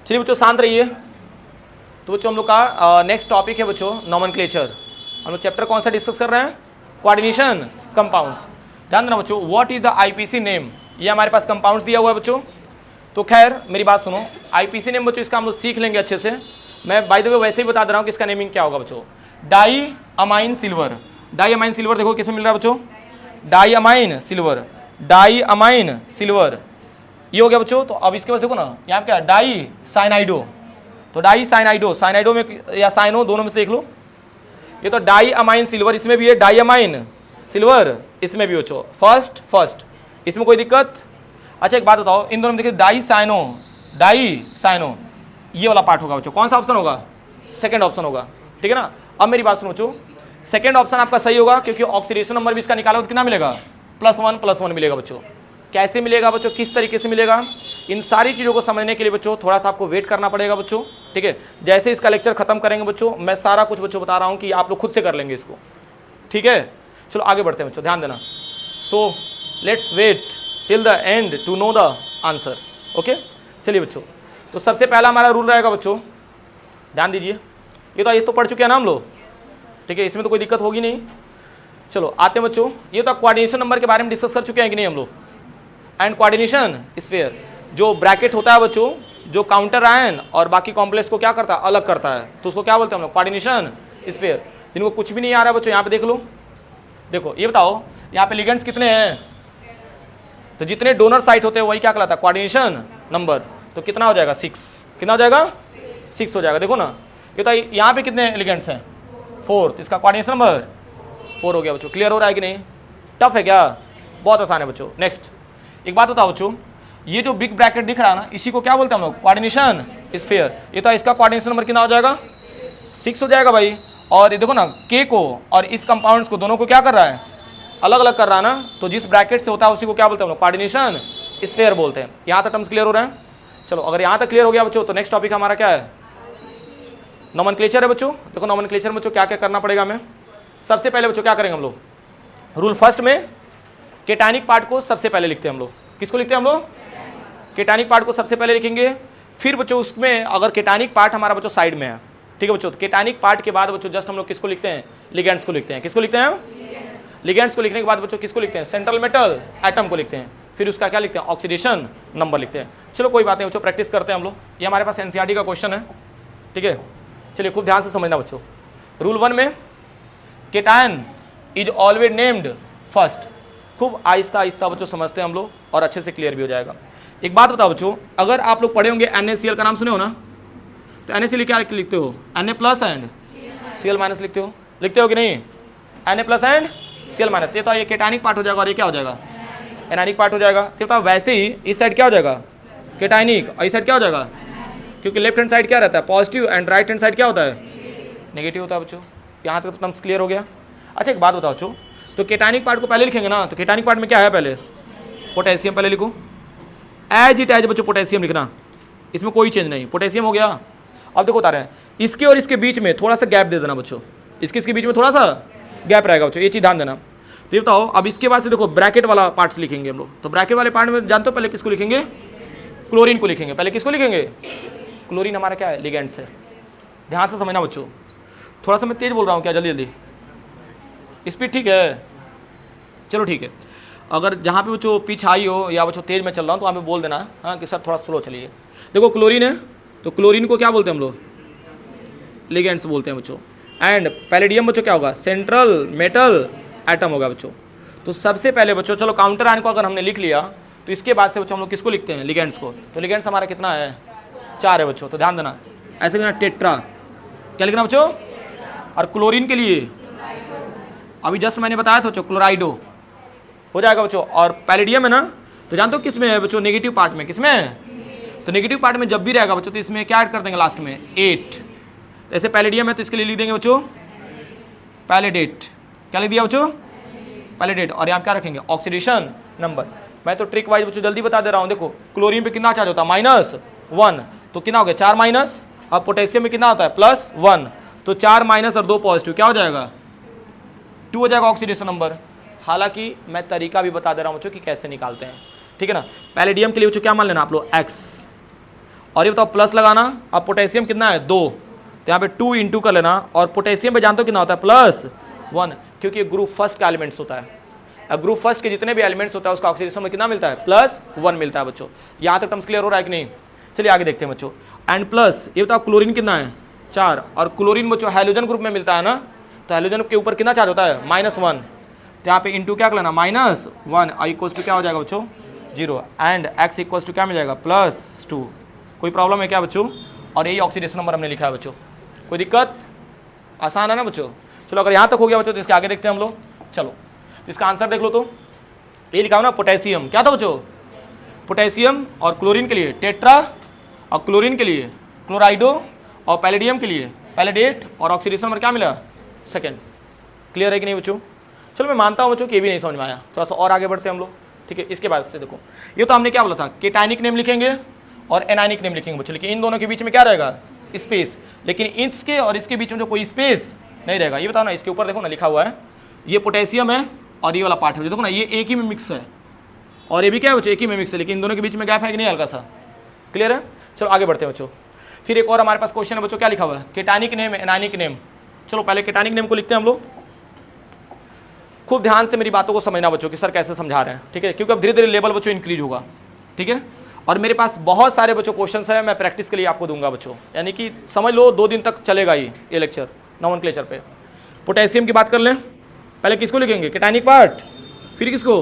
चलिए बच्चों शांत रहिए। तो बच्चों हम लोग का नेक्स्ट टॉपिक है बच्चों नोमेनक्लेचर। हम लोग चैप्टर कौन सा डिस्कस कर रहे हैं? Coordination compounds. ध्यान देना बच्चों, what is the IPC name, ये हमारे पास कंपाउंड्स दिया हुआ है बच्चों। तो खैर मेरी बात सुनो, आईपीसी नेम बच्चों इसका हम लोग सीख लेंगे अच्छे से। मैं बाय द वे वैसे ही बता दे रहा हूँ कि इसका नेमिंग क्या होगा बच्चों। Die amine silver. Die amine silver देखो किसमें मिल रहा है बच्चों? Die amine silver, die amine silver, ये हो गया बच्चों। तो अब इसके पास देखो ना, यहाँ क्या डाई साइनाइडो। तो डाई साइनाइडो, साइनाइडो में या साइनो दोनों में से देख लो। ये तो डाई अमाइन सिल्वर इसमें भी है, डाई अमाइन सिल्वर इसमें भी बच्चों। फर्स्ट इसमें कोई दिक्कत? अच्छा एक बात बताओ, इन दोनों में देखिए डाई साइनो, ये वाला पार्ट होगा बच्चों। कौन सा ऑप्शन होगा? सेकंड ऑप्शन होगा, ठीक है ना। अब मेरी बात सुनो बच्चों, सेकंड ऑप्शन आपका सही होगा क्योंकि ऑक्सीडेशन नंबर भी इसका निकाला तो कितना मिलेगा? +1 मिलेगा बच्चों। कैसे मिलेगा बच्चों, किस तरीके से मिलेगा, इन सारी चीज़ों को समझने के लिए बच्चों थोड़ा सा आपको वेट करना पड़ेगा बच्चों, ठीक है। जैसे इसका लेक्चर खत्म करेंगे बच्चों, मैं सारा कुछ बच्चों बता रहा हूँ कि आप लोग खुद से कर लेंगे इसको, ठीक है। चलो आगे बढ़ते हैं बच्चों, ध्यान देना। So let's wait till the end to know the answer, okay. चलिए बच्चों, तो सबसे पहला हमारा रूल रहेगा बच्चों, ध्यान दीजिए। ये तो पढ़ चुके हैं ना हम लोग, ठीक है, इसमें तो कोई दिक्कत होगी नहीं। चलो आते हैं बच्चों, ये तो कोऑर्डिनेशन नंबर के बारे में डिस्कस कर चुके हैं कि नहीं हम लोग। एंड कोऑर्डिनेशन स्फीयर, जो ब्रैकेट होता है बच्चों, जो काउंटर आयन और बाकी कॉम्प्लेक्स को क्या करता है? अलग करता है, तो उसको क्या बोलते हैं हम लोग? Coordination sphere. जिनको कुछ भी नहीं आ रहा है बच्चों, यहाँ पे देख लो। देखो ये बताओ, यहाँ पे लिगेंड्स कितने हैं? तो जितने डोनर साइट होते हैं वही क्या कहलाता है? Coordination number. तो कितना हो जाएगा? 6। कितना हो जाएगा? 6 हो जाएगा। देखो ना, ये तो यहाँ पे कितने लिगेंड्स हैं? 4, तो इसका कोऑर्डिनेशन नंबर 4 हो गया बच्चों। क्लियर हो रहा है कि नहीं? टफ है क्या? बहुत आसान है बच्चों। नेक्स्ट एक बात बताओ बच्चों, ये जो बिग ब्रैकेट दिख रहा है ना, इसी को क्या बोलते हैं हम लोग? Coordination sphere. ये तो इसका कोऑर्डिनेशन नंबर कितना हो जाएगा? 6 हो जाएगा भाई। और ये देखो ना, के को और इस कंपाउंड्स को दोनों को क्या कर रहा है? अलग अलग कर रहा है ना। तो जिस ब्रैकेट से होता है उसी को क्या बोलते हैं हम लोग? कोऑर्डिनेशन स्फीयर बोलते हैं। यहाँ तक टर्म्स क्लियर हो रहे हैं? चलो अगर यहाँ तक क्लियर हो गया बच्चों, तो नेक्स्ट टॉपिक हमारा क्या है? नोमेनक्लेचर है बच्चों। देखो नोमेनक्लेचर में बच्चों क्या क्या करना पड़ेगा हमें। सबसे पहले बच्चों क्या करेंगे हम लोग? रूल फर्स्ट में केटानिक पार्ट को सबसे पहले लिखते हैं हम लोग। किसको लिखते हैं हम लोग? केटानिक पार्ट को सबसे पहले लिखेंगे। फिर बच्चों उसमें अगर केटानिक पार्ट हमारा बच्चों साइड में है, ठीक है बच्चों, तो केटानिक पार्ट के बाद बच्चों जस्ट हम लोग किसको लिखते हैं? लिगेंड्स को लिखते हैं। किसको लिखते हैं? लिगेंड्स को लिखने के बाद बच्चों किसको लिखते हैं? सेंट्रल मेटल एटम को लिखते हैं। फिर उसका क्या लिखते हैं? ऑक्सीडेशन नंबर लिखते हैं। चलो कोई बात नहीं बच्चों, प्रैक्टिस करते हैं हम लोग। ये हमारे पास एनसीईआरटी का क्वेश्चन है, ठीक है। चलिए खूब ध्यान से समझना बच्चों। रूल 1 में cation is always named first. खूब आहिस्ता आहिस्ता बच्चों समझते हैं हम लोग और अच्छे से क्लियर भी हो जाएगा। एक बात बताओ बच्चों, अगर आप लोग पढ़े होंगे NaCl का नाम सुने हो ना, तो NaCl क्या लिखते हो? Na+ एंड Cl- लिखते हो कि नहीं? Na+ and Cl-। ये तो ये केटानिक पार्ट हो जाएगा और ये क्या हो जाएगा? एनानिक पार्ट हो जाएगा। तो वैसे ही इस साइड क्या हो जाएगा? केटाइनिक, और इस साइड क्या हो जाएगा? क्योंकि लेफ्ट हैंड साइड क्या रहता है? Positive, and right hand side क्या होता है? नेगेटिव होता है बच्चों। यहाँ तक तो टर्म्स क्लियर हो गया। अच्छा एक बात बताओ बच्चों, तो केटानिक पार्ट को पहले लिखेंगे ना, तो केटानिक पार्ट में क्या है? पहले पोटेशियम पहले लिखो, एज इट एज बच्चों पोटेशियम लिखना, इसमें कोई चेंज नहीं, पोटेशियम हो गया। अब देखो बता रहे हैं, इसके और इसके बीच में थोड़ा सा गैप दे देना बच्चों, इसके बीच में थोड़ा सा गैप रहेगा बच्चों, ये चीज़ ध्यान देना। तो ये बताओ, अब इसके बाद से देखो ब्रैकेट वाला पार्ट्स लिखेंगे हम लोग। तो ब्रैकेट वाले पार्ट में जानते हो पहले किसको लिखेंगे? क्लोरीन को लिखेंगे। पहले किसको लिखेंगे? क्लोरीन हमारा क्या है? लिगेंड्स है। ध्यान से समझना बच्चों, थोड़ा सा मैं तेज बोल रहा हूँ क्या? जल्दी जल्दी स्पीड ठीक है? चलो ठीक है। अगर जहाँ पे बच्चों पिच हाई हो या बच्चों तेज में चल रहा हूँ तो वहाँ पे बोल देना हाँ कि सर थोड़ा स्लो चलिए। देखो क्लोरीन है, तो क्लोरीन को क्या बोलते हैं हम लोग? लिगेंड्स बोलते हैं बच्चों। एंड पैलेडियम बच्चों क्या होगा? सेंट्रल मेटल एटम होगा बच्चों। तो सबसे पहले बच्चों चलो काउंटर आयन को अगर हमने लिख लिया, तो इसके बाद से बच्चों हम लोग किसको लिखते हैं? लिगेंड्स को। तो लिगेंड्स हमारा कितना है? 4 है बच्चों। तो ध्यान देना, ऐसे लिखना टेट्रा, क्या लिखना बच्चों? और क्लोरीन के लिए अभी जस्ट मैंने बताया था बच्चों, क्लोराइडो हो जाएगा बच्चों। और पैलेडियम है ना, तो जानते हो किस में है बच्चों? नेगेटिव पार्ट में। किस में है? तो नेगेटिव पार्ट में जब भी रहेगा बच्चों, तो इसमें क्या ऐड कर देंगे लास्ट में? 8। ऐसे पैलेडियम है तो इसके लिए लिख देंगे बच्चों पैलेडेट। क्या लिख दिया बच्चों? पैलेडेट। और यहाँ क्या रखेंगे? Oxidation number. मैं तो ट्रिक वाइज बच्चों जल्दी बता दे रहा हूँ। देखो क्लोरीन पे कितना चार्ज होता है? -1, तो कितना हो गया? 4 माइनस। अब पोटेशियम में कितना होता है? +1, तो 4 माइनस और 2 पॉजिटिव, क्या हो जाएगा? 2 हो जाएगा ऑक्सीडेशन नंबर। हालांकि मैं तरीका भी बता दे रहा हूँ बच्चों कि कैसे निकालते हैं, ठीक है ना। पैलेडियम के लिए बच्चों क्या मान लेना आप लोग? X। और ये बताओ प्लस लगाना। अब पोटेशियम कितना है 2, तो यहाँ पे 2 इंटू कर लेना, और पोटेशियम पे जानते हो कितना होता है +1, क्योंकि ये ग्रुप फर्स्ट का एलिमेंट्स होता है। अब ग्रुप फर्स्ट के जितने भी एलिमेंट्स होता है उसका ऑक्सीडेशन में कितना मिलता है +1 मिलता है बच्चों। यहाँ तक टर्म्स क्लियर हो रहा है कि नहीं? चलिए आगे देखते हैं बच्चों। एंड प्लस ये बताओ क्लोरीन कितना है 4, और क्लोरीन बच्चों हाइड्रोजन ग्रुप में मिलता है ना, तो हाइड्रोजन के ऊपर कितना चार्ज होता है -1, तो यहाँ पे इंटू क्या कर लेना -1, और इक्वल्स टू क्या हो जाएगा बच्चों 0, एंड x इक्वल्स टू क्या मिल जाएगा +2। कोई प्रॉब्लम है क्या बच्चों? और यही ऑक्सीडेशन नंबर हमने लिखा है बच्चों, कोई दिक्कत? आसान है ना बच्चों? चलो अगर यहाँ तक हो गया बच्चों तो इसके आगे देखते हैं हम लोग। चलो तो इसका आंसर देख लो। तो ये लिखा हो ना पोटेशियम, क्या था बच्चों? पोटेशियम, और क्लोरीन के लिए टेट्रा, और क्लोरीन के लिए क्लोराइडो, और पैलेडियम के लिए पैलेडेट, और ऑक्सीडेशन नंबर क्या मिला 2। क्लियर है कि नहीं बच्चों? चलो मैं मानता हूँ बच्चों कि ये भी नहीं समझ में आया, थोड़ा सा और आगे बढ़ते हैं हम लोग। ठीक है, इसके बाद से देखो, ये तो हमने क्या बोला था, केटाइनिक नेम लिखेंगे और एनाइनिक नेम लिखेंगे बच्चों, लेकिन इन दोनों के बीच में क्या रहेगा स्पेस, लेकिन इसके और इसके बीच में जो कोई स्पेस नहीं रहेगा। ये बताओ ना, इसके ऊपर देखो ना लिखा हुआ है, ये पोटेशियम है और ये वाला पार्ट है, देखो ना ये एक ही में मिक्स है, और ये भी क्या है बच्चों एक ही में मिक्स है, लेकिन इन दोनों के बीच में गैप है कि नहीं हल्का सा? क्लियर है? चलो आगे बढ़ते हैं बच्चों। फिर एक और हमारे पास क्वेश्चन है बच्चों, क्या लिखा हुआ है, केटानिक नेम एनानिक नेम। चलो पहले केटानिक नेम को लिखते हैं हम लोग। खूब ध्यान से मेरी बातों को समझना बच्चों कि सर कैसे समझा रहे हैं, ठीक है, क्योंकि अब धीरे धीरे लेवल बच्चों इंक्रीज होगा। ठीक है, और मेरे पास बहुत सारे बच्चों क्वेश्चंस हैं, मैं प्रैक्टिस के लिए आपको दूंगा बच्चों, यानी कि समझ लो 2 दिन तक चलेगा ये लेक्चर नॉमेनक्लेचर पे। पोटेशियम की बात कर लें, पहले किसको लिखेंगे, केटानिक पार्ट, फिर किसको?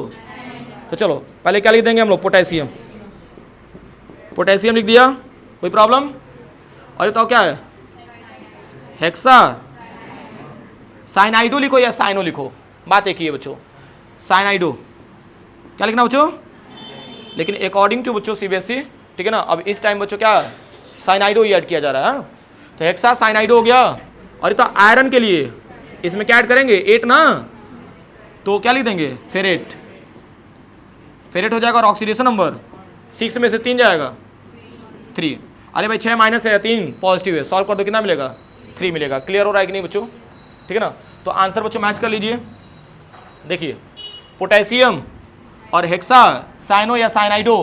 तो चलो पहले क्या लिख देंगे हम लोग, पोटेशियम। पोटेशियम लिख दिया, कोई प्रॉब्लम? और बताओ क्या है, हेक्सा साइनाइडो लिखो या साइनो लिखो, बात एक ही है बच्चों, साइनाइडो। क्या लिखना बच्चों? लेकिन अकॉर्डिंग टू बच्चों सीबीएसई, ठीक है ना, अब इस टाइम बच्चों क्या साइनाइडो ही ऐड किया जा रहा है, तो हेक्सा साइनाइडो हो गया। और तो आयरन के लिए इसमें क्या ऐड करेंगे 8 ना, तो क्या लिख देंगे फेरेट। फेरेट हो जाएगा, और ऑक्सीडेशन नंबर 6 में से 3 जाएगा 3। अरे भाई 6 माइनस है 3 पॉजिटिव है, सॉल्व कर दो कितना मिलेगा 3 मिलेगा। क्लियर हो रहा है कि नहीं बच्चों? ठीक है ना, तो आंसर बच्चों मैच कर लीजिए। देखिए पोटेशियम और हेक्सा साइनो या साइनाइडो,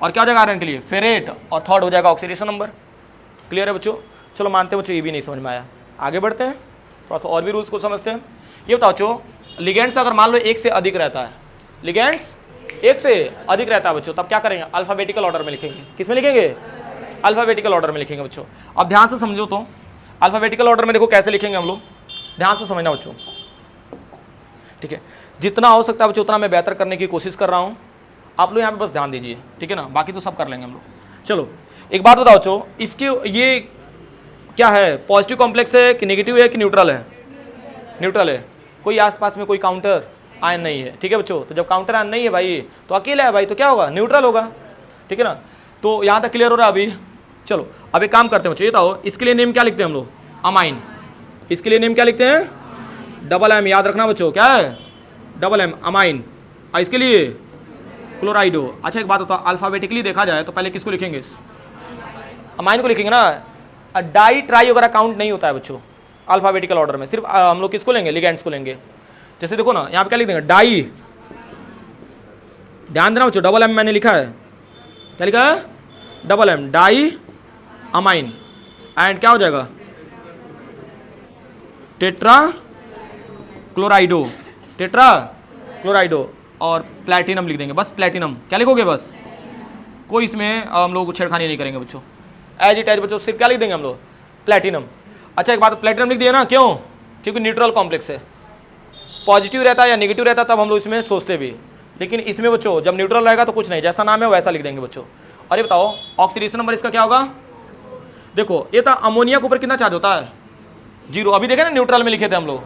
और क्या हो जाएगा आयरन के लिए फेरेट, और थर्ड हो जाएगा ऑक्सीडेशन नंबर। क्लियर है बच्चों? चलो मानते हैं बच्चों ये भी नहीं समझ में आया, आगे बढ़ते हैं, थोड़ा सा और भी रूल्स को समझते हैं। ये बताओ बच्चों, लिगेंड्स अगर मान लो 1 से अधिक रहता है, लिगेंड्स 1 से अधिक रहता है बच्चों, तब क्या करेंगे, अल्फाबेटिकल ऑर्डर में लिखेंगे। किस में लिखेंगे? अल्फाबेटिकल ऑर्डर में लिखेंगे बच्चों। अब ध्यान से समझो, तो अल्फाबेटिकल ऑर्डर में देखो कैसे लिखेंगे हम लोग, ध्यान से समझना बच्चों। ठीक है, जितना हो सकता है बच्चों उतना मैं बेहतर करने की कोशिश कर रहा हूँ, आप लोग यहाँ पे बस ध्यान दीजिए, ठीक है ना, बाकी तो सब कर लेंगे हम लोग। चलो एक बात बताओ बच्चों, इसके ये क्या है, पॉजिटिव कॉम्प्लेक्स है कि नेगेटिव है कि न्यूट्रल है? न्यूट्रल है, कोई आसपास में कोई काउंटर आयन नहीं है। ठीक है बच्चों, तो जब काउंटर आयन नहीं है भाई तो अकेला है भाई, तो क्या होगा न्यूट्रल होगा। ठीक है ना, तो यहाँ तक क्लियर हो रहा है अभी? चलो अब एक काम करते हैं बच्चों, ये बताओ इसके लिए नेम क्या लिखते हैं हम लोग, अमाइन। इसके लिए नेम क्या लिखते हैं, डबल एम, याद रखना बच्चों, क्या है डबल एम, अमाइन। और इसके लिए क्लोराइडो। अच्छा एक बात होता है, अल्फाबेटिकली देखा जाए तो पहले किसको लिखेंगे, अमाइन को लिखेंगे ना, डाई ट्राई वगैरह काउंट नहीं होता है बच्चों अल्फाबेटिकल ऑर्डर में, सिर्फ हम लोग किसको लेंगे, लिगेंड्स को लेंगे। जैसे देखो ना यहाँ पे क्या लिख देंगे, डाई, ध्यान देना बच्चों, डबल एम मैंने लिखा है, क्या लिखा है, double M, die amine. And क्या हो जाएगा, टेट्रा क्लोराइडो, टेट्रा क्लोराइडो, और प्लैटिनम लिख देंगे, बस प्लैटिनम। क्या लिखोगे बस, कोई इसमें हम लोग छेड़खानी नहीं करेंगे बच्चों, एज इट एज बच्चों, सिर्फ क्या लिख देंगे हम लोग, प्लैटिनम। अच्छा एक बात, प्लैटिनम लिख दिया ना, क्यों, क्योंकि न्यूट्रल कॉम्प्लेक्स है, पॉजिटिव रहता है या नेगेटिव रहता है तब हम लोग इसमें सोचते भी, लेकिन इसमें बच्चों जब न्यूट्रल रहेगा तो कुछ नहीं, जैसा नाम है वैसा लिख देंगे बच्चों। और ये बताओ ऑक्सीडेशन नंबर इसका क्या होगा, देखो ये था अमोनिया के ऊपर कितना चार्ज होता है, 0। अभी देखे ना न्यूट्रल में लिखे थे हम लोग,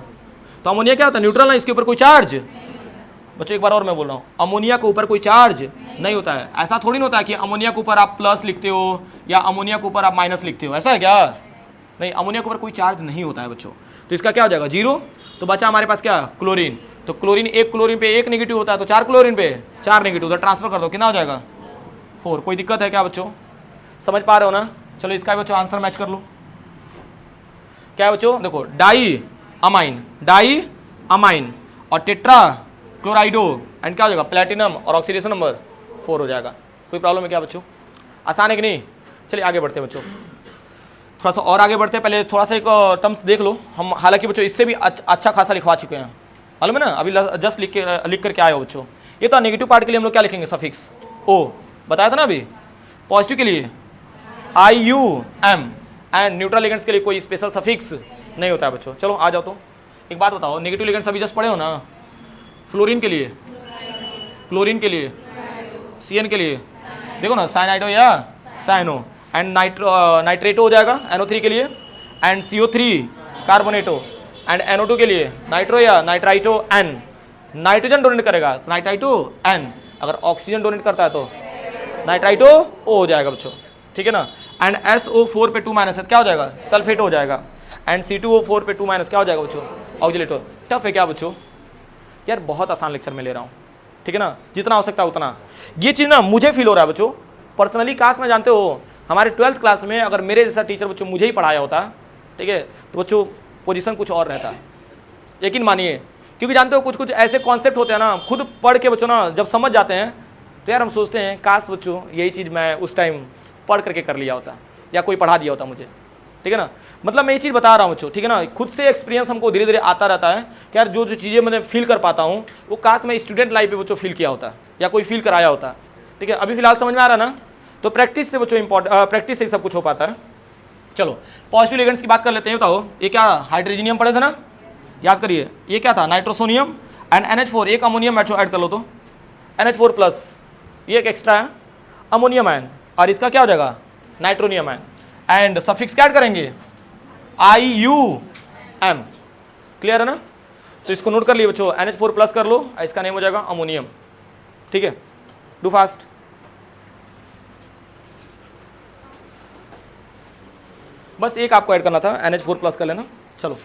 तो अमोनिया क्या होता है, न्यूट्रल ना, इसके ऊपर कोई चार्ज। बच्चों एक बार और मैं बोल रहा हूँ, अमोनिया के ऊपर कोई चार्ज नहीं होता है। ऐसा थोड़ी ना होता है कि अमोनिया के ऊपर आप प्लस लिखते हो या अमोनिया के ऊपर आप माइनस लिखते हो, ऐसा है क्या? नहीं, अमोनिया के ऊपर कोई चार्ज नहीं होता है बच्चों, तो इसका क्या हो जाएगा 0। तो बचा हमारे पास क्या, क्लोरीन। तो क्लोरीन, एक क्लोरीन पे 1 नेगेटिव होता है, तो 4 क्लोरीन पे 4 नेगेटिव, उधर ट्रांसफर कर दो, कितना हो जाएगा 4। कोई दिक्कत है क्या बच्चों, समझ पा रहे हो ना? चलो इसका बच्चों आंसर मैच कर लो। क्या है बच्चों, देखो डाई अमाइन, डाई अमाइन, और टेट्रा क्लोराइडो, एंड क्या हो जाएगा प्लैटिनम, और ऑक्सीडेशन नंबर 4 हो जाएगा। कोई प्रॉब्लम है क्या बच्चों, आसान है कि नहीं? चलिए आगे बढ़ते हैं बच्चों, थोड़ा सा और आगे बढ़ते हैं। पहले थोड़ा सा एक टर्म्स देख लो हम, हालांकि बच्चों इससे भी अच्छा खासा लिखवा चुके हैं, मालूम है ना, अभी जस्ट लिख करके आए हो बच्चों। ये तो नेगेटिव पार्ट के लिए हम लोग क्या लिखेंगे, सफिक्स ओ, बताया था ना अभी। पॉजिटिव के लिए IUM, एंड न्यूट्रल लिगेंड्स के लिए कोई स्पेशल सफिक्स नहीं होता है बच्चों। चलो आ जाओ। तो एक बात बताओ, नेगेटिव लिगेंड्स अभी जस्ट पढ़े हो ना, फ्लोरीन के लिए, क्लोरीन के लिए, CN के लिए देखो ना, साइनाइडो या साइनो, एंड नाइट्रेटो हो जाएगा NO3 के लिए, एंड CO3 कार्बोनेटो, एंड NO2 के लिए नाइट्रो या नाइट्राइटो N, नाइट्रोजन डोनेट करेगा तो नाइट्राइटो N, अगर ऑक्सीजन डोनेट करता है तो नाइट्राइटो O हो जाएगा बच्चों, ठीक है ना। एंड SO4 पे 2 माइनस है, क्या हो जाएगा, सल्फेट हो जाएगा, एंड C2O4 पे 2 माइनस क्या हो जाएगा बच्चों, ऑक्सीलेटो। टफ है क्या बच्चों, यार बहुत आसान लेक्चर में ले रहा हूँ, ठीक है ना, जितना हो सकता है उतना। ये चीज़ ना मुझे फील हो रहा है बच्चों पर्सनली, काश में जानते हो हमारे 12th क्लास में अगर मेरे जैसा टीचर बच्चों मुझे ही पढ़ाया होता, ठीक है, तो बच्चों पोजीशन कुछ और रहता, यकीन मानिए। क्योंकि जानते हो कुछ कुछ ऐसे कॉन्सेप्ट होते हैं ना, खुद पढ़ के बच्चों ना जब समझ जाते हैं तो यार हम सोचते हैं काश बच्चों यही चीज़ मैं उस टाइम पढ़ करके कर लिया होता, या कोई पढ़ा दिया होता मुझे, ठीक है ना। मतलब मैं ये चीज़ बता रहा हूँ बच्चों, ठीक है ना, खुद से एक्सपीरियंस हमको धीरे धीरे आता रहता है कि यार जो जो चीज़ें मैं फील कर पाता हूँ वो काश मैं स्टूडेंट लाइफ पे बच्चों फील किया होता या कोई फील कराया होता, ठीक है। अभी फिलहाल समझ में आ रहा ना, तो प्रैक्टिस से बच्चों प्रैक्टिस से ही सब कुछ हो पाता है। चलो पॉजिटिव लिगेंड्स की बात कर लेते हैं। बताओ ये क्या, हाइड्रोजनियम पढ़े थे ना, याद करिए, ये क्या था, नाइट्रोसोनियम एंड NH4, एक अमोनियम ऐड कर लो तो NH4 प्लस, ये एक एक्स्ट्रा है अमोनियम आयन, और इसका क्या हो जाएगा, नाइट्रोनियम आयन, एंड सफिक्स क्या ऐड करेंगे, IUM, क्लियर है ना। तो इसको नोट कर लिए बच्चों, NH4 प्लस कर लो, इसका नेम हो जाएगा अमोनियम, ठीक है। डू फास्ट, बस एक आपको ऐड करना था, NH4 प्लस कर लेना। चलो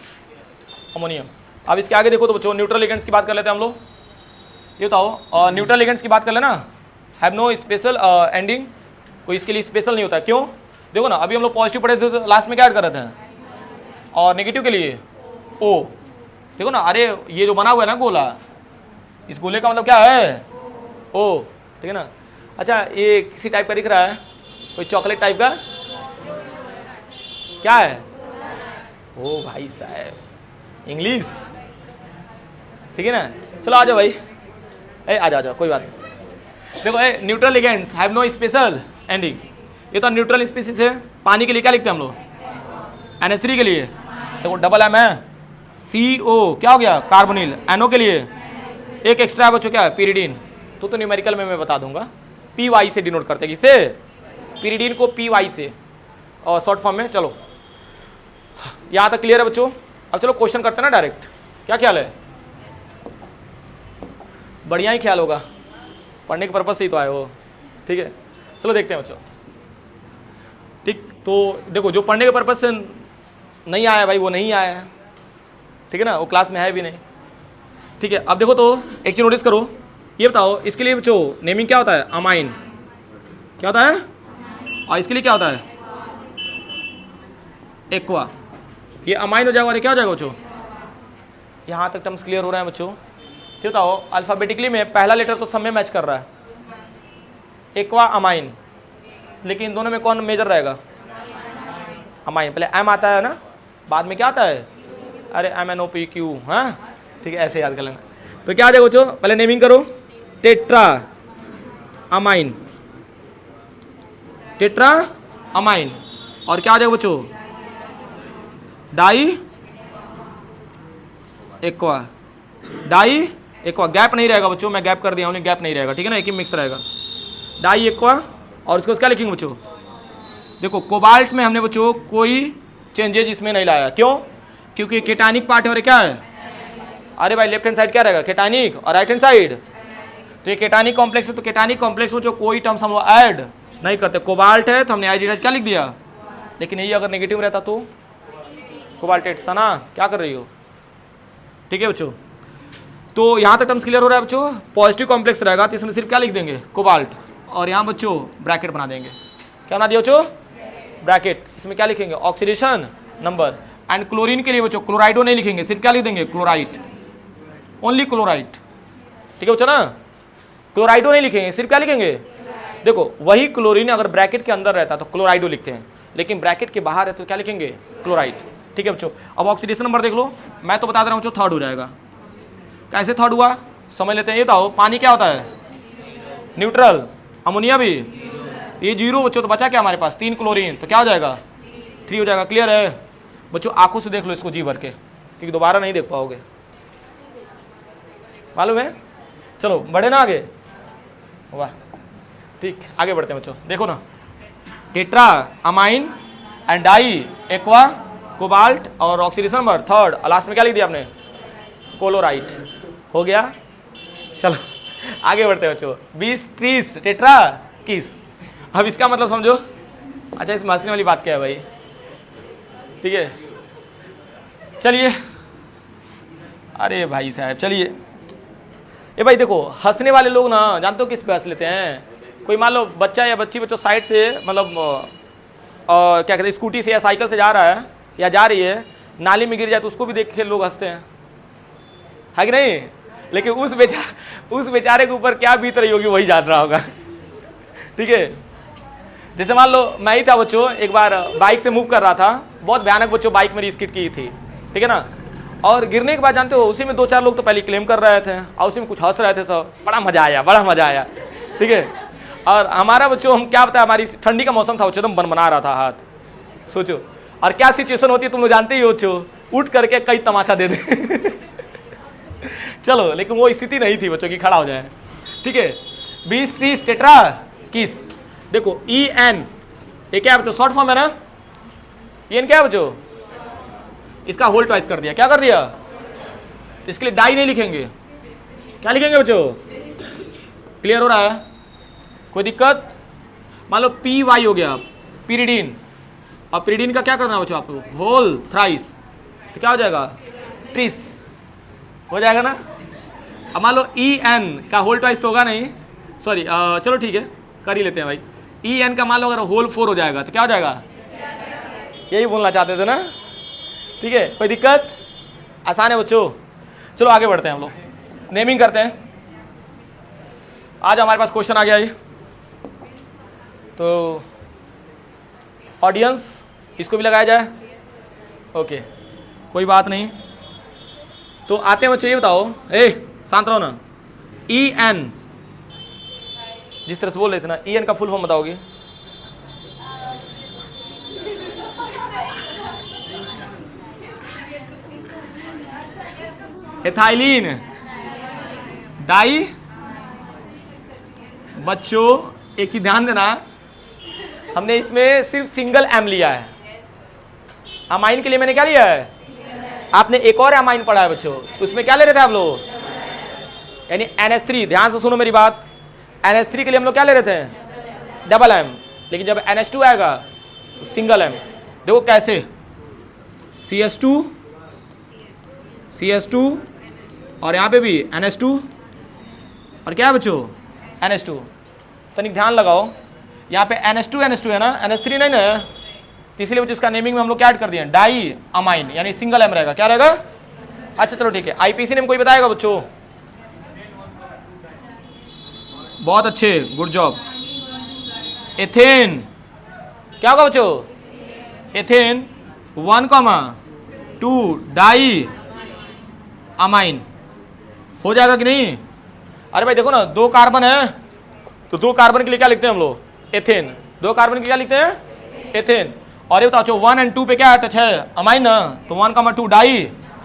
अमोनियम, अब इसके आगे देखो तो बच्चों न्यूट्रल लिगेंड्स की बात कर लेते हैं हम लोग। ये बताओ न्यूट्रल लिगेंड्स की बात कर लेना, हैव नो स्पेशल एंडिंग, कोई इसके लिए स्पेशल नहीं होता, क्यों, देखो ना अभी हम लोग पॉजिटिव पढ़े थे तो लास्ट में क्या ऐड कर रहे थे, और नेगेटिव के लिए O, देखो ना, अरे ये जो बना हुआ है ना गोला, इस गोले का मतलब क्या है, O, ठीक है ना। अच्छा ये किसी टाइप का दिख रहा है, कोई चॉकलेट टाइप का, क्या है, ओ भाई साहब इंग्लिश, ठीक है ना। चलो आ जाओ भाई, आ जाओ कोई बात नहीं। देखो neutral ligands have no special ending, ये तो न्यूट्रल स्पीसीज है। पानी के लिए क्या लिखते हैं हम लोग, NH3 के लिए देखो डबल M है, CO क्या हो गया, कार्बोनिल, NO के लिए एक एक्स्ट्रा है बच्चों, क्या है, पिरिडीन, तो न्यूमेरिकल में मैं बता दूंगा, PY से डिनोट करते हैं, किससे, पिरिडीन को PY से, और शॉर्ट फॉर्म में। चलो यहाँ तक क्लियर है बच्चों। अब चलो क्वेश्चन करते हैं ना डायरेक्ट, क्या ख्याल है, बढ़िया ही ख्याल होगा, पढ़ने के पर्पज से ही तो आए हो, ठीक है। चलो देखते हैं बच्चों, ठीक, तो देखो जो पढ़ने के पर्पज से नहीं आया भाई वो नहीं आया है, ठीक है ना, वो क्लास में है भी नहीं, ठीक है। अब देखो तो एक चीज़ नोटिस करो, ये बताओ इसके लिए बच्चों नेमिंग क्या होता है, अमाइन, क्या होता है, और इसके लिए क्या होता है, एक्वा, ये अमाइन हो जाएगा और ये क्या हो जाएगा बच्चों। यहाँ तक टर्म्स क्लियर हो रहे हैं बच्चों, ठीक, बताओ अल्फ़ाबेटिकली में पहला लेटर तो सब में मैच कर रहा है, एक्वा अमाइन, लेकिन दोनों में कौन मेजर रहेगा, अमाइन, पहले M आता है ना, बाद में क्या आता है, अरे MNOPQ, हाँ ठीक है, ऐसे याद कर लेना। तो क्या आ जाएगा बच्चों, पहले नेमिंग करो, टेट्रा अमाइन, टेट्रा अमाइन, और क्या आ जाएगा बच्चों, diaqua, diaqua, gap नहीं रहेगा बच्चों, मैं गैप कर दिया हूँ, गैप नहीं रहेगा, ठीक है ना, एक ही मिक्स रहेगा, डाई एक्वा। और उसको क्या लिखेंगे बच्चों, देखो कोबाल्ट में हमने बच्चों कोई चेंजेज इसमें नहीं लाया, क्यों, क्योंकि केटानिक पार्ट है और क्या है, अरे भाई लेफ्ट हैंड साइड क्या रहेगा, केटानिक, और राइट हैंड साइड, तो ये केटानिक कॉम्प्लेक्स है, तो केटानिक कॉम्प्लेक्स में जो कोई टर्म्स हम लोग ऐड नहीं करते। कोबाल्ट है तो हमने आईडी क्या लिख दिया, लेकिन ये अगर नेगेटिव रहता तो कोबाल्टेट, सना क्या कर रही हो, ठीक है बच्चों। तो यहाँ तक टर्म्स क्लियर हो रहा है बच्चों। पॉजिटिव कॉम्प्लेक्स रहेगा तो इसमें सिर्फ क्या लिख देंगे, कोबाल्ट, और यहाँ बच्चों ब्रैकेट बना देंगे, क्या बना दिया बच्चों, ब्रैकेट, इसमें क्या लिखेंगे, ऑक्सीडेशन नंबर। एंड क्लोरीन के लिए बच्चों क्लोराइडो नहीं लिखेंगे, सिर्फ क्या लिख देंगे, क्लोराइड, ओनली क्लोराइड, ठीक है बच्चों ना, क्लोराइडो नहीं लिखेंगे, सिर्फ क्या लिखेंगे, देखो वही क्लोरीन अगर ब्रैकेट के अंदर रहता तो क्लोराइडो लिखते हैं, लेकिन ब्रैकेट के बाहर है तो क्या लिखेंगे, क्लोराइड। ठीक है बच्चों, अब ऑक्सीडेशन नंबर देख लो, मैं तो बता दे रहा हूँ बच्चों थर्ड हो जाएगा। कैसे थर्ड हुआ समझ लेते हैं। ये बताओ पानी क्या होता है, न्यूट्रल, अमोनिया भी, ये जीरो बच्चों, तो बचा क्या हमारे पास 3 क्लोरीन, तो क्या हो जाएगा 3 हो जाएगा। क्लियर है बच्चों, आंखों से देख लो इसको जी भर के, क्योंकि दोबारा नहीं देख पाओगे, मालूम है। चलो बढ़े ना आगे, वाह ठीक, आगे बढ़ते हैं बच्चों। देखो ना, tetraammine and diaqua cobalt और ऑक्सीडेशन नंबर थर्ड, लास्ट में क्या लिख दिया आपने, क्लोराइड। हो गया। चलो आगे बढ़ते हैं बच्चों। 20 30 टेट्रा किस। अब इसका मतलब समझो। अच्छा इस हंसने वाली बात क्या है भाई, ठीक है चलिए, अरे भाई साहब चलिए। ये भाई देखो हंसने वाले लोग ना जानते हो किस पे हंस लेते हैं, कोई मान लो बच्चा या बच्ची बच्चों साइड से मतलब क्या कहते हैं स्कूटी से या साइकिल से जा रहा है या जा रही है, नाली में गिर जाए तो उसको भी देख के लोग हंसते हैं, है कि नहीं। लेकिन उस बेचारे के ऊपर क्या बीत रही होगी वही जान रहा होगा, ठीक है। जैसे मान लो मैं ही था बच्चों, एक बार बाइक से मूव कर रहा था, बहुत भयानक बच्चों बाइक मेरी स्किड की थी, ठीक है ना। और गिरने के बाद जानते हो उसी में 2-4 लोग तो पहले क्लेम कर रहे थे और उसी में कुछ हंस रहे थे सब, बड़ा मजा आया, ठीक है। और हमारा बच्चों हम क्या बताया, हमारी ठंडी का मौसम था बच्चों, एकदम बना रहा था हाथ, सोचो। और क्या सिचुएशन होती है तुम लोग जानते ही हो बच्चों, उठ करके कई तमाचा दे दे चलो लेकिन वो स्थिति नहीं थी बच्चों की खड़ा हो जाए, ठीक है। 20 30 टेट्रा किस। देखो ई एन, ये क्या है बच्चों, शॉर्ट फॉर्म है ना, ई एन क्या है बच्चों, इसका होल ट्वाइस कर दिया, क्या कर दिया, तो इसके लिए डाई नहीं लिखेंगे, क्या लिखेंगे बच्चों। क्लियर हो रहा है, कोई दिक्कत। मान लो पी वाई हो गया पीरिडीन, और पीरिडीन का क्या करना है बच्चों आपको, होल थ्राइस, तो क्या हो जाएगा ट्रिस, हो जाएगा ना। अब मान लो ई एन का होल ट्वाइस तो होगा नहीं, सॉरी चलो ठीक है कर ही लेते हैं भाई। ई एन का मान लो अगर होल 4 हो जाएगा तो क्या हो जाएगा, यही बोलना चाहते थे ना, ठीक है। कोई दिक्कत, आसान है बच्चों। चलो आगे बढ़ते हैं हम लोग, नेमिंग करते हैं। आज हमारे पास क्वेश्चन आ गया है, तो ऑडियंस इसको भी लगाया जाए, ओके कोई बात नहीं। तो आते हैं बच्चों, ये बताओ, शांत रहो ना। ई एन जिस तरह से बोल रहे थे ना, ई एन का फुल फॉर्म बताओगे। Ethylene di. बच्चों एक चीज ध्यान देना, हमने इसमें सिर्फ सिंगल एम लिया है, अमाइन के लिए मैंने क्या लिया है, आपने एक और अमाइन पढ़ा है बच्चों, उसमें क्या ले रहे थे आप लोग, यानी NH3। ध्यान से सुनो मेरी बात, NH3 के लिए हम लोग क्या ले रहे थे, डबल एम, लेकिन जब NH2 आएगा तो सिंगल एम। देखो कैसे, CS2 और यहाँ पे भी NH2 और क्या है बच्चों NH2। तनिक ध्यान लगाओ, यहाँ पे NH2 है ना, NH3 नहीं ना, तो इसलिए बच्चों इसका नेमिंग में हम लोग क्या ऐड कर दिए, डाई अमाइन, यानी सिंगल एम रहेगा, क्या रहेगा। अच्छा चलो ठीक है, आईपीसी नेम कोई बताएगा बच्चों, बहुत अच्छे, गुड जॉब। एथेन क्या होगा बच्चों, एथेन 1,2 डाई अमाइन, हो जाएगा कि नहीं। अरे भाई देखो ना 2 कार्बन है, तो 2 कार्बन के लिए क्या लिखते हैं हम लोग, एथेन। 2 कार्बन के लिए क्या लिखते हैं, एथेन। और ये बताओ 1 और 2 पे क्या टच है, अमाइन ना, तो 1,2 डाई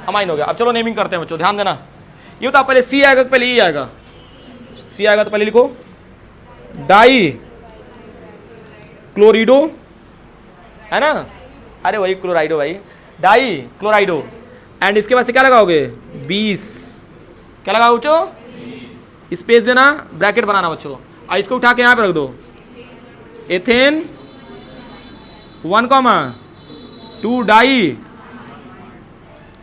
अमाइन हो गया। अब चलो नेमिंग करते हैं बच्चों, ध्यान देना। ये बताओ पहले सी आएगा, पहले ई आएगा, सी आएगा तो पहले लिखो डाई क्लोरिडो, है ना, अरे वही क्लोराइडो भाई, डाई क्लोराइडो। एंड इसके बाद से क्या लगाओगे 20, क्या लगाओ बच्चों, स्पेस देना, ब्रैकेट बनाना बच्चों, और इसको उठा के यहाँ पे रख दो, एथेन 1,2 डाई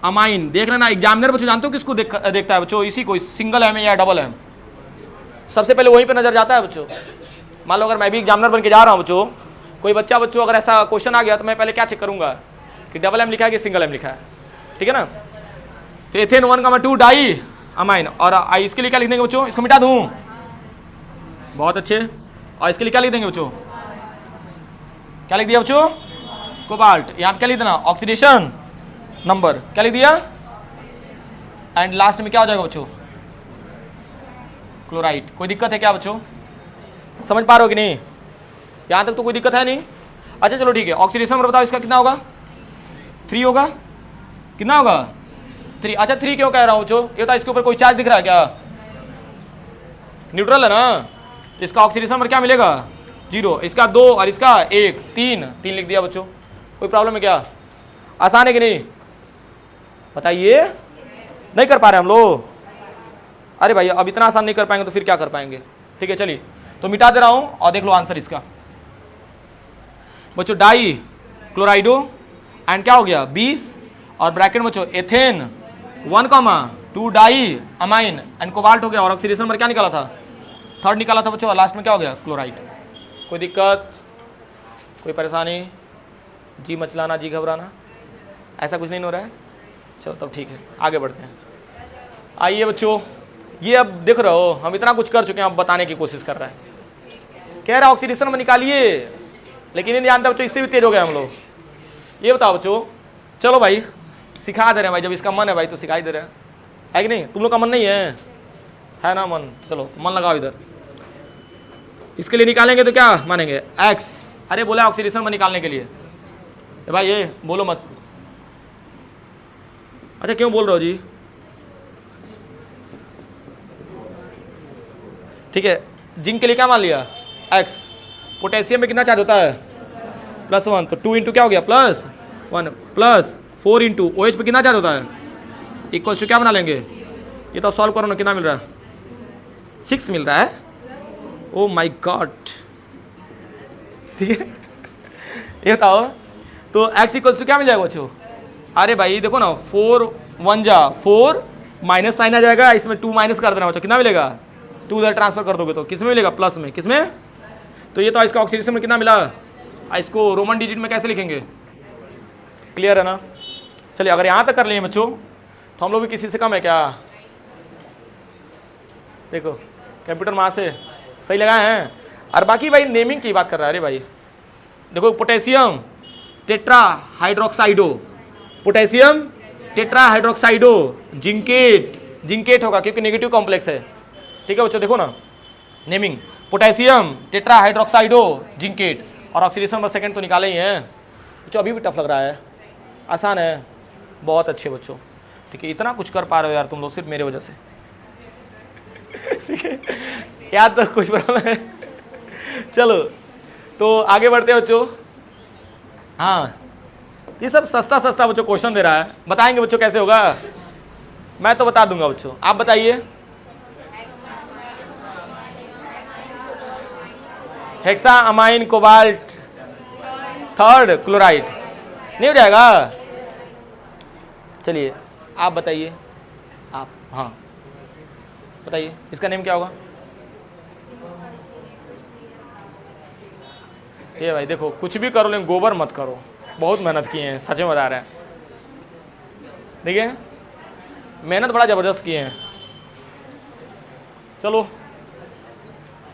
अमाइन। देख लेना एग्जामिनर बच्चों जानते हो किसको देखता है बच्चों, इसी को, सिंगल एम या डबल एम, सबसे पहले वहीं पे नजर जाता है बच्चों। मान लो अगर मैं भी एग्जामिनर बन के जा रहा हूँ बच्चों, कोई बच्चा बच्चों अगर ऐसा क्वेश्चन आ गया तो मैं पहले क्या चेक करूंगा कि डबल एम लिखा है कि सिंगल एम लिखा है, ठीक है ना। तो एथेन 1,2 डाई अमाइन, और इसके लिए क्या लिख देंगे बच्चों, इसको मिटा दूं, बहुत अच्छे। और इसके लिए क्या लिख देंगे बच्चों? क्या लिख दिया बच्चों? कोबाल्ट। यहाँ क्या लिख देना? Oxidation number. क्या लिख दिया? एंड लास्ट में क्या हो जाएगा बच्चों? क्लोराइड। कोई दिक्कत है क्या बच्चों? समझ पा रहे हो कि नहीं? यहाँ तक तो कोई दिक्कत है नहीं। अच्छा चलो ठीक है, ऑक्सीडेशन नंबर बताओ इसका कितना होगा? 3 होगा। कितना होगा? 3। अच्छा 3 क्यों कह रहा हूँ बच्चों? ये तो इसके ऊपर कोई चार्ज दिख रहा है क्या? न्यूट्रल है ना, इसका ऑक्सीडेशन नंबर क्या मिलेगा? 0। इसका 2 और इसका 1, 3 लिख दिया बच्चों। कोई प्रॉब्लम है क्या? आसान है कि नहीं? बताइए। नहीं कर पा रहे हम लोग? अरे भाई अब इतना आसान नहीं कर पाएंगे तो फिर क्या कर पाएंगे? ठीक है चलिए, तो मिटा दे रहा हूं और देख लो आंसर इसका बच्चों। डाई क्लोराइडो एंड क्या हो गया? 20 और ब्रैकेट बच्चों ethane 1,2 die amine and cobalt हो गया। और ऑक्सीडेशन नंबर क्या निकाला था? 3 निकाला था बच्चों। और लास्ट में क्या हो गया? क्लोराइड। कोई दिक्कत, कोई परेशानी? जी मचलाना, जी घबराना, ऐसा कुछ नहीं हो रहा है? चलो तब ठीक है, आगे बढ़ते हैं। आइए बच्चों, ये अब देख रहे हो हम इतना कुछ कर चुके हैं, अब बताने की कोशिश कर रहा है। कह रहा ऑक्सीडेशन में निकालिए, लेकिन नहीं जानता बच्चों, इससे भी तेज हो गए हम लोग। ये बताओ बच्चों, चलो भाई सिखा दे रहे हैं भाई, जब इसका मन है भाई तो सिखाई दे रहे हैं, है कि नहीं? तुम लोग का मन नहीं है ना मन? चलो मन लगाओ इधर। इसके लिए निकालेंगे तो क्या मानेंगे? एक्स। अरे बोला ऑक्सीडेशन में निकालने के लिए भाई, ये बोलो मत। अच्छा क्यों बोल रहे हो जी? ठीक है, जिंक के लिए क्या मान लिया? एक्स। पोटेशियम में कितना चार्ज होता है? +1। तो 2 इंटू क्या हो गया? +1 प्लस 4 इंटू OH पे कितना चार्ज होता है? इक्वल्स टू क्या बना लेंगे? ये तो सॉल्व करो ना, कितना मिल रहा है? 6 मिल रहा है। ओ माई गॉड। ठीक है, ये बताओ तो x इक्वल्स टू क्या मिल जाएगा बच्चों? अरे भाई देखो ना, 4 1 जा 4 माइनस साइन आ जाएगा, इसमें 2 माइनस कर देना बच्चों, कितना मिलेगा? 2 उधर ट्रांसफर कर दोगे तो किस में मिलेगा? प्लस में। किस में? तो ये तो इसका ऑक्सीडेशन में कितना मिला? इसको रोमन डिजिट में कैसे लिखेंगे? क्लियर है ना? चलिए, अगर यहाँ तक कर लिए बच्चों तो हम लोग भी किसी से कम है क्या? देखो कंप्यूटर वहाँ से सही लगाए हैं। और बाकी भाई नेमिंग की बात कर रहा है। अरे भाई देखो, potassium tetra hydroxido, potassium tetra hydroxido, zincate होगा क्योंकि नेगेटिव कॉम्प्लेक्स है। ठीक है बच्चों, देखो ना naming, potassium tetra hydroxido zincate. और ऑक्सीडेशन नंबर सेकंड तो निकाले ही हैं बच्चों। अभी भी टफ लग रहा है? आसान है? बहुत अच्छे बच्चों। ठीक है, इतना कुछ कर पा रहे हो यार तुम लोग सिर्फ मेरे वजह से। ठीक है, याद तो कुछ प्रॉब्लम है? चलो तो आगे बढ़ते हैं बच्चों। हाँ, ये सब सस्ता सस्ता बच्चों क्वेश्चन दे रहा है, बताएंगे बच्चों कैसे होगा? मैं तो बता दूंगा बच्चों, आप बताइए। हेक्सा अमाइन कोबाल्ट 3 क्लोराइड नहीं हो जाएगा? चलिए आप बताइए, आप हाँ बताइए, इसका नेम क्या होगा? ये भाई देखो, कुछ भी करो लेकिन गोबर मत करो, बहुत मेहनत किए हैं, सच में बता रहे हैं। ठीक है, मेहनत बड़ा ज़बरदस्त किए हैं। चलो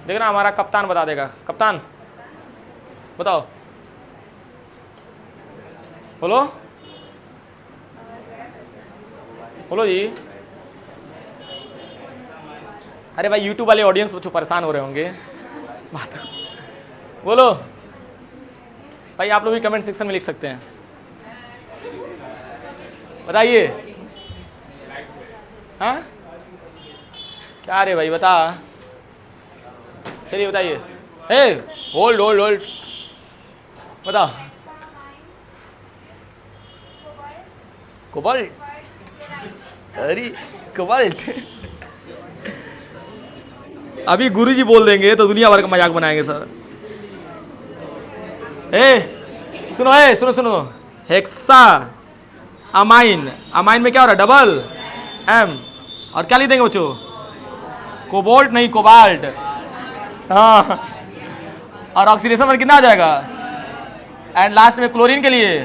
देखना हमारा कप्तान बता देगा। कप्तान बताओ, बोलो बोलो जी। अरे भाई यूट्यूब वाले ऑडियंस बच्चों परेशान हो रहे होंगे, बात बोलो भाई। आप लोग भी कमेंट सेक्शन में लिख सकते हैं, बताइए। हाँ क्या रे भाई बता, चलिए बताइए। ए होल्ड होल्ड होल्ड, बताओ। कोबाल्ट, अरे कोबाल्ट। अभी गुरुजी बोल देंगे तो दुनिया भर का मजाक बनाएंगे सर। सुनो सुनो, हेक्सा अमाइन, अमाइन में क्या हो रहा है? Double M. और क्या लिख देंगे बच्चों? कोबाल्ट नहीं, कोबाल्ट। हाँ, और ऑक्सीडेशन पर कितना आ जाएगा? एंड लास्ट में क्लोरीन के लिए।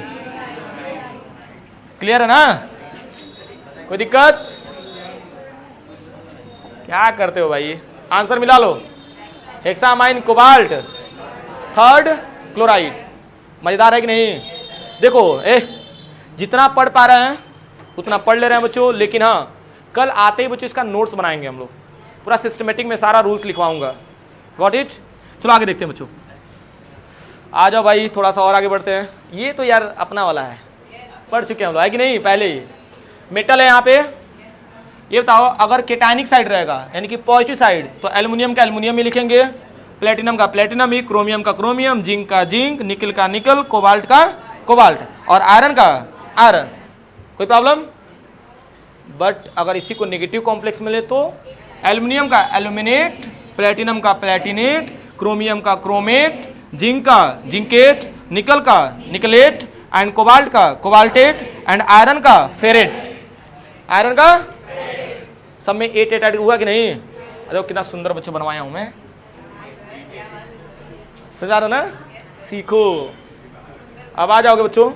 क्लियर है ना? कोई दिक्कत? क्या करते हो भाई, आंसर मिला लो। हेक्सामाइन कोबाल्ट, थर्ड क्लोराइड। मजेदार है कि नहीं? देखो जितना पढ़ पा रहे हैं उतना पढ़ ले रहे हैं बच्चों, लेकिन हाँ कल आते ही बच्चों इसका नोट्स बनाएंगे हम लोग, पूरा सिस्टमेटिक में सारा रूल्स लिखवाऊंगा। Got it? चलो आगे देखते हैं बच्चों, आ जाओ भाई थोड़ा सा और आगे बढ़ते हैं। ये तो यार अपना वाला है, पढ़ चुके हैं हम लोग, है कि नहीं? पहले ही मेटल है यहाँ पे। ये बताओ अगर केटायनिक साइड रहेगा यानी कि पॉजिटिव साइड, तो एल्युमिनियम का एल्युमिनियम ही लिखेंगे, प्लेटिनम का प्लेटिनम ही, क्रोमियम का क्रोमियम, जिंक का जिंक, निकल का निकल, कोबाल्ट का कोबाल्ट और आयरन का आयरन। कोई प्रॉब्लम? बट अगर इसी को नेगेटिव कॉम्प्लेक्स मिले तो एल्युमिनियम का एल्यूमिनेट, प्लेटिनम का प्लेटिनेट, क्रोमियम का क्रोमेट, जिंक का जिंकेट, निकल का निकलेट एंड कोबाल्ट का कोबाल्टेट एंड आयरन का फेरेट। आयरन का सब में 8 8 हुआ कि नहीं? अरे कितना सुंदर बच्चों बनवाया हूं मैं, समझा रहे ना? सीखो। अब आ जाओगे बच्चों,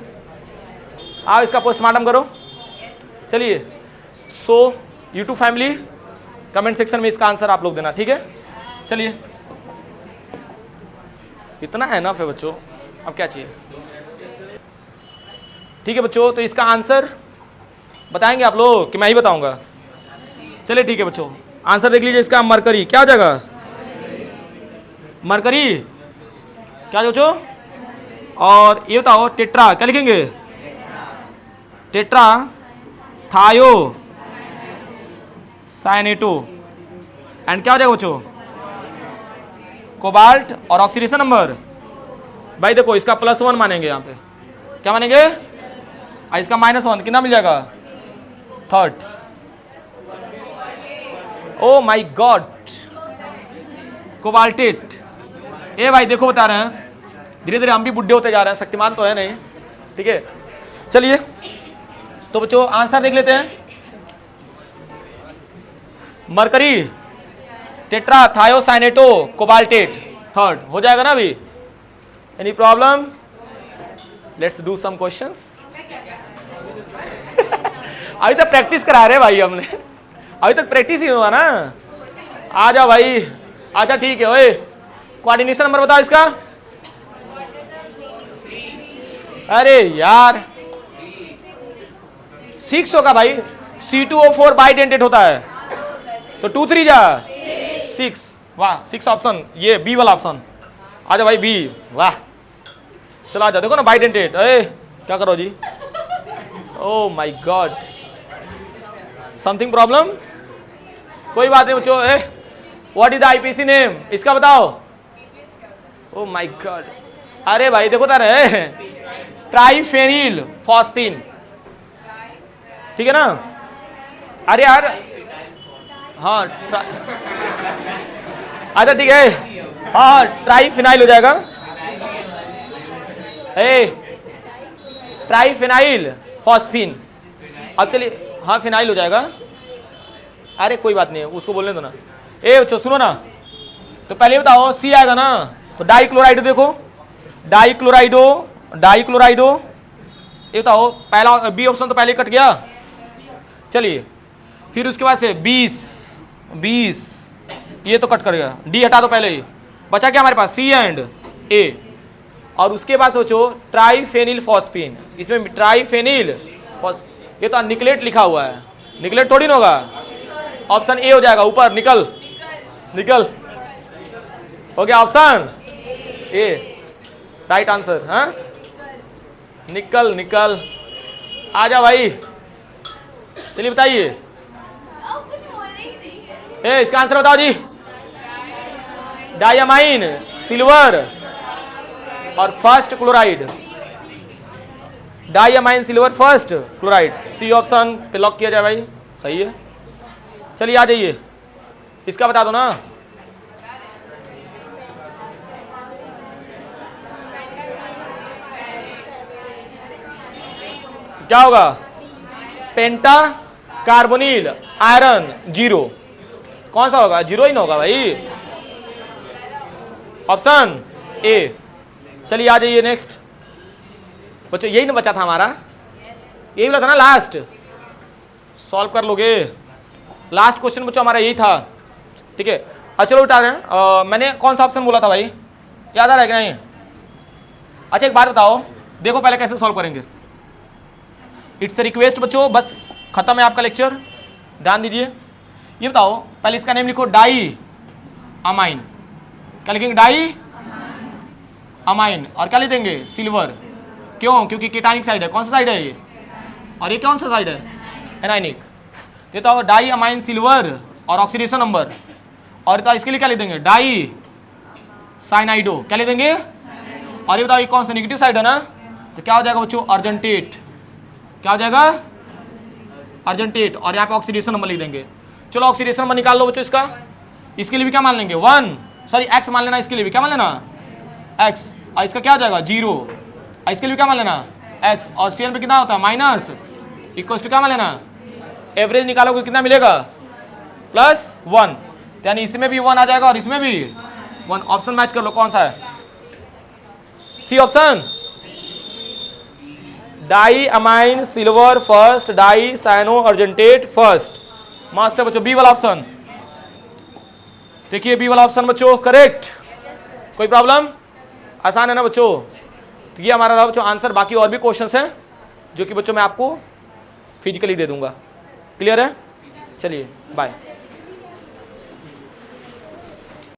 आओ इसका पोस्टमार्टम करो। चलिए, so YouTube family comment section में इसका आंसर आप लोग देना, ठीक है? चलिए, इतना है ना फिर बच्चों, अब क्या चाहिए? ठीक है बच्चों, तो इसका आंसर बताएंगे आप लोग कि मैं ही बताऊंगा? चलिए ठीक है बच्चों, आंसर देख लीजिए इसका। मरकरी क्या हो जाएगा? मरकरी क्या बच्चों? और ये बताओ टेट्रा क्या लिखेंगे? टेट्रा थायो साइनेटो एंड क्या हो जाएगा बच्चों? कोबाल्ट और ऑक्सीडेशन नंबर। भाई देखो इसका +1 मानेंगे यहाँ पे, क्या मानेंगे? इसका -1 कितना मिल जाएगा? Third. Oh my God, cobaltate. ए भाई देखो बता रहे हैं, धीरे धीरे हम भी बुढ़े होते जा रहे हैं, शक्तिमान तो है नहीं, ठीक है? चलिए तो बच्चों आंसर देख लेते हैं। Mercury, tetrathiocyanato, cobaltate, third हो जाएगा ना अभी? Any problem? Let's do some questions. अभी तक प्रैक्टिस करा रहे भाई हमने, अभी तक प्रैक्टिस ही हुआ ना। आ जाओ भाई। अच्छा ठीक है, ओए कोऑर्डिनेशन नंबर बताओ इसका। अरे यार 6 होगा भाई, C2O4 बाइडेंटेट होता है, तो 2 3 जा 6। वाह 6 ऑप्शन, ये बी वाला ऑप्शन। आ जाओ भाई बी, वाह चलो आ जाओ। देखो ना बाइडेंटेट, ए क्या करो जी? Oh my God, something problem? कोई बात नहीं बच्चों। What is the IPC name? इसका बताओ। ओ माय गॉड, अरे भाई देखो तो रहे, ट्राइफेनिल फॉस्फिन, ठीक है ना? अरे यार हाँ अच्छा ठीक है, हाँ ट्राइफिनाइल हो जाएगा। ट्राइफिनाइल फॉस्फिन, अब चलिए हाँ फिनाइल हो जाएगा। अरे कोई बात नहीं, उसको बोलने दो ना। बच्चों सुनो ना, तो पहले बताओ सी आएगा ना, तो डाइक्लोराइडो देखो, डाइक्लोराइडो डाइक्लोराइडो। ये बताओ पहला बी ऑप्शन तो पहले कट गया। चलिए फिर उसके बाद से 20 ये तो कट कर गया, डी हटा दो पहले ही, बचा क्या हमारे पास? सी एंड ए। और उसके बाद सोचो ट्राइफेनिल फॉस्फिन, इसमें ट्राइफेनिल ये तो निकलेट लिखा हुआ है, निकलेट थोड़ी ना होगा। ऑप्शन ए हो जाएगा ऊपर, निकल निकल हो गया ऑप्शन ए, राइट आंसर। हाँ निकल निकल, आ जा भाई। चलिए बताइए, इसका आंसर बताओ जी। डायमाइन सिल्वर और first chloride, diamine silver first chloride, C option पे लॉक किया जाए भाई, सही है। चलिए आ जाइए, इसका बता दो ना। क्या होगा? पेंटा कार्बोनिल आयरन 0, कौन सा होगा? 0 ही ना होगा भाई, ऑप्शन ए। चलिए आ जाइए नेक्स्ट बच्चों, यही ना बचा था हमारा, यही बोला था ना लास्ट, सॉल्व कर लोगे। लास्ट क्वेश्चन बच्चों हमारा यही था, ठीक है? चलो उठा रहे हैं। मैंने कौन सा ऑप्शन बोला था भाई, याद आ रहा है कि नहीं? अच्छा एक बात बताओ, देखो पहले कैसे सॉल्व करेंगे। इट्स रिक्वेस्ट बच्चों, बस खत्म है आपका लेक्चर, ध्यान दीजिए। ये बताओ पहले इसका नेम लिखो, डाई अमाइन। क्या लिखेंगे? Diamine. और क्या लिख देंगे? सिल्वर। क्यों? क्योंकि केटानिक साइड है। कौन सा साइड है ये? और ये कौन सा साइड है? एनाइनिक। तो डाई अमाइन सिल्वर और ऑक्सीडेशन नंबर। और तो इसके लिए क्या लिख देंगे? डाई साइनाइडो। क्या लिख देंगे? और ये बताओ ये कौन सा नेगेटिव साइड है ना, तो क्या हो जाएगा बच्चों? अर्जेंटेट। क्या हो जाएगा? अर्जेंटेट। और यहाँ पे ऑक्सीडेशन नंबर लिख देंगे। चलो ऑक्सीडेशन नंबर निकाल लो बच्चों इसका। इसके लिए भी क्या मान लेंगे? 1, सॉरी एक्स मान लेना। इसके लिए भी क्या मान लेना? एक्स। और इसका क्या हो जाएगा? 0। और इसके लिए क्या मान लेना? एक्स। और सीएल पे कितना होता है? माइनस। इक्वल टू क्या मान लेना? एवरेज निकालोगे कितना मिलेगा? +1। यानी इसमें भी 1 आ जाएगा और इसमें भी 1। ऑप्शन मैच कर लो, कौन सा है? C option. Die amine silver first, dicyanoargentate first. मस्त है बच्चों, बी वाला ऑप्शन। देखिए बी वाला ऑप्शन बच्चों करेक्ट। कोई प्रॉब्लम? आसान है ना बच्चों? तो ये हमारा रहा बच्चों आंसर। बाकी और भी क्वेश्चंस हैं जो कि बच्चों मैं आपको फिजिकली दे दूंगा। क्लियर है? चलिए बाय।